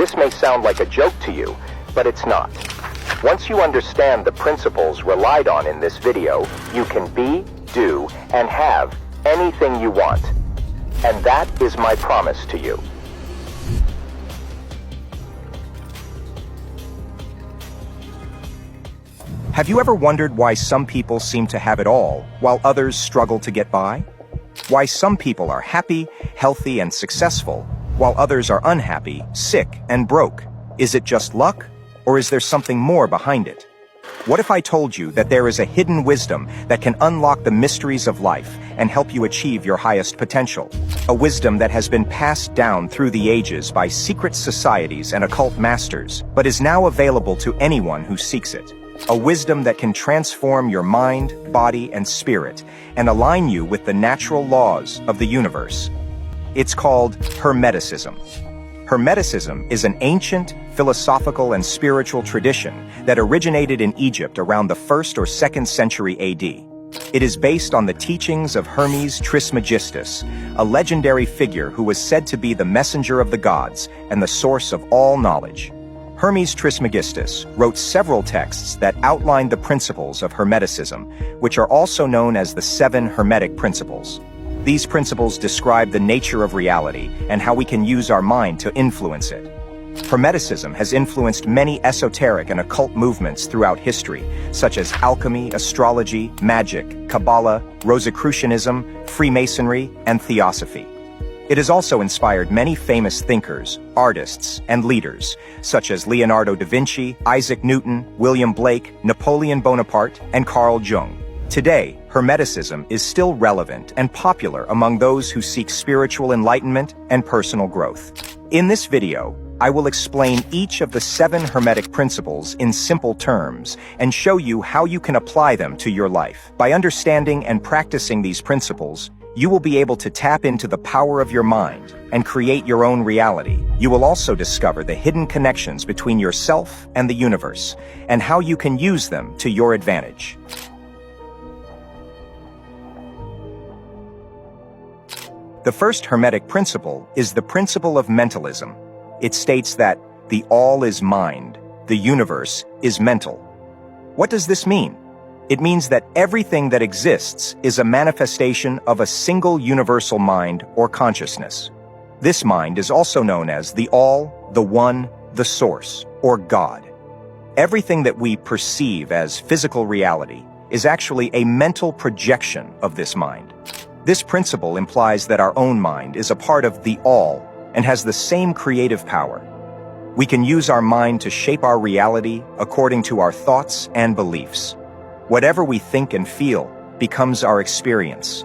This may sound like a joke to you, but it's not. Once you understand the principles relied on in this video, you can be, do, and have anything you want. And that is my promise to you. Have you ever wondered why some people seem to have it all, while others struggle to get by? Why some people are happy, healthy, and successful, while others are unhappy, sick, and broke? Is it just luck, or is there something more behind it? What if I told you that there is a hidden wisdom that can unlock the mysteries of life and help you achieve your highest potential? A wisdom that has been passed down through the ages by secret societies and occult masters, but is now available to anyone who seeks it. A wisdom that can transform your mind, body, and spirit, and align you with the natural laws of the universe. It's called Hermeticism. Hermeticism is an ancient, philosophical, and spiritual tradition that originated in Egypt around the 1st or 2nd century AD. It is based on the teachings of Hermes Trismegistus, a legendary figure who was said to be the messenger of the gods and the source of all knowledge. Hermes Trismegistus wrote several texts that outlined the principles of Hermeticism, which are also known as the 7 Hermetic Principles. These principles describe the nature of reality and how we can use our mind to influence it. Hermeticism has influenced many esoteric and occult movements throughout history, such as alchemy, astrology, magic, Kabbalah, Rosicrucianism, Freemasonry, and Theosophy. It has also inspired many famous thinkers, artists, and leaders, such as Leonardo da Vinci, Isaac Newton, William Blake, Napoleon Bonaparte, and Carl Jung. Today, Hermeticism is still relevant and popular among those who seek spiritual enlightenment and personal growth. In this video, I will explain each of the 7 Hermetic principles in simple terms and show you how you can apply them to your life. By understanding and practicing these principles, you will be able to tap into the power of your mind and create your own reality. You will also discover the hidden connections between yourself and the universe, and how you can use them to your advantage. The first Hermetic principle is the principle of mentalism. It states that the all is mind, the universe is mental. What does this mean? It means that everything that exists is a manifestation of a single universal mind or consciousness. This mind is also known as the all, the one, the source, or God. Everything that we perceive as physical reality is actually a mental projection of this mind. This principle implies that our own mind is a part of the all and has the same creative power. We can use our mind to shape our reality according to our thoughts and beliefs. Whatever we think and feel becomes our experience.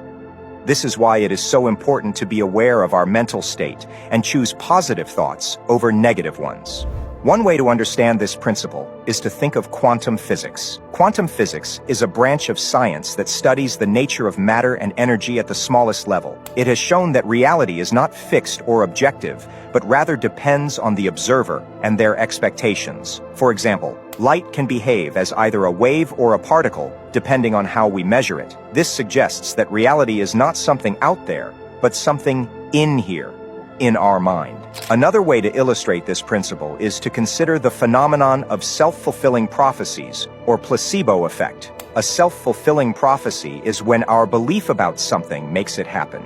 This is why it is so important to be aware of our mental state and choose positive thoughts over negative ones. One way to understand this principle is to think of quantum physics. Quantum physics is a branch of science that studies the nature of matter and energy at the smallest level. It has shown that reality is not fixed or objective, but rather depends on the observer and their expectations. For example, light can behave as either a wave or a particle, depending on how we measure it. This suggests that reality is not something out there, but something in here, in our mind. Another way to illustrate this principle is to consider the phenomenon of self-fulfilling prophecies, or placebo effect. A self-fulfilling prophecy is when our belief about something makes it happen.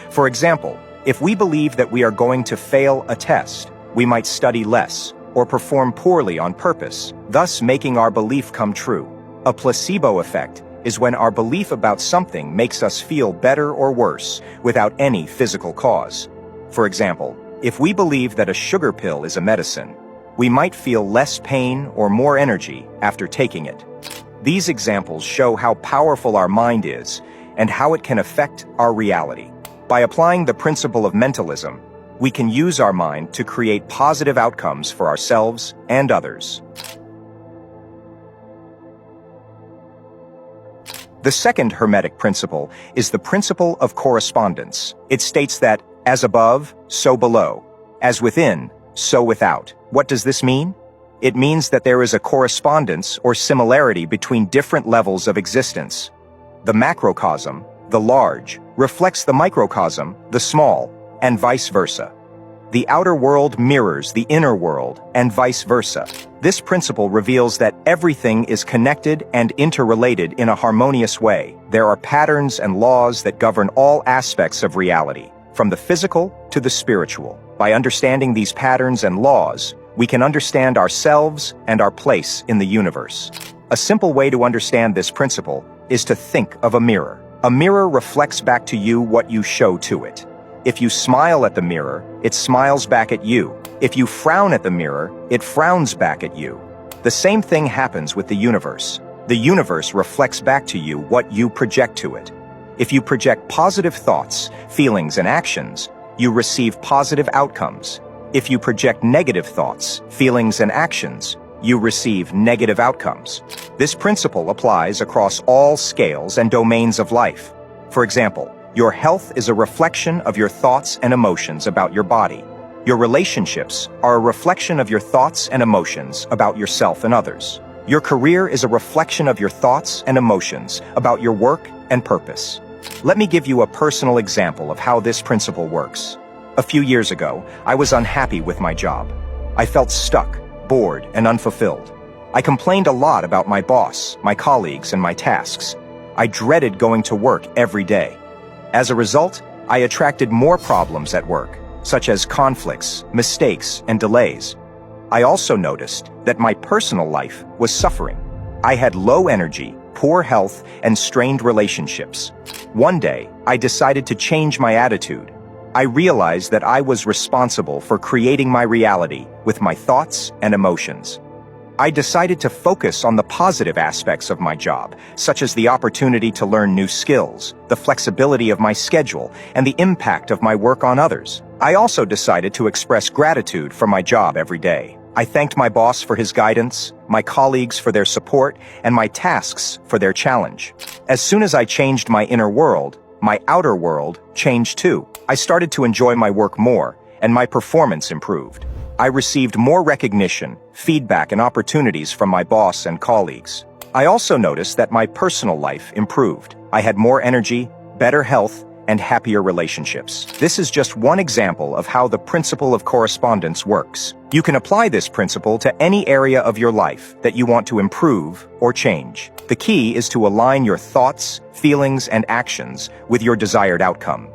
For example, if we believe that we are going to fail a test, we might study less or perform poorly on purpose, thus making our belief come true. A placebo effect is when our belief about something makes us feel better or worse without any physical cause. For example, if we believe that a sugar pill is a medicine, we might feel less pain or more energy after taking it. These examples show how powerful our mind is and how it can affect our reality. By applying the principle of mentalism, we can use our mind to create positive outcomes for ourselves and others. The second Hermetic principle is the principle of correspondence. It states that as above, so below. As within, so without. What does this mean? It means that there is a correspondence or similarity between different levels of existence. The macrocosm, the large, reflects the microcosm, the small, and vice versa. The outer world mirrors the inner world, and vice versa. This principle reveals that everything is connected and interrelated in a harmonious way. There are patterns and laws that govern all aspects of reality, from the physical to the spiritual. By understanding these patterns and laws, we can understand ourselves and our place in the universe. A simple way to understand this principle is to think of a mirror. A mirror reflects back to you what you show to it. If you smile at the mirror, it smiles back at you. If you frown at the mirror, it frowns back at you. The same thing happens with the universe. The universe reflects back to you what you project to it. If you project positive thoughts, feelings, and actions, you receive positive outcomes. If you project negative thoughts, feelings, and actions, you receive negative outcomes. This principle applies across all scales and domains of life. For example, your health is a reflection of your thoughts and emotions about your body. Your relationships are a reflection of your thoughts and emotions about yourself and others. Your career is a reflection of your thoughts and emotions about your work and purpose. Let me give you a personal example of how this principle works. A few years ago, I was unhappy with my job. I felt stuck, bored, and unfulfilled. I complained a lot about my boss, my colleagues, and my tasks. I dreaded going to work every day. As a result, I attracted more problems at work, such as conflicts, mistakes, and delays. I also noticed that my personal life was suffering. I had low energy, poor health, and strained relationships. One day, I decided to change my attitude. I realized that I was responsible for creating my reality with my thoughts and emotions. I decided to focus on the positive aspects of my job, such as the opportunity to learn new skills, the flexibility of my schedule, and the impact of my work on others. I also decided to express gratitude for my job every day. I thanked my boss for his guidance, my colleagues for their support, and my tasks for their challenge. As soon as I changed my inner world, my outer world changed too. I started to enjoy my work more, and my performance improved. I received more recognition, feedback, and opportunities from my boss and colleagues. I also noticed that my personal life improved. I had more energy, better health, and happier relationships. This is just one example of how the principle of correspondence works. You can apply this principle to any area of your life that you want to improve or change. The key is to align your thoughts, feelings, and actions with your desired outcome.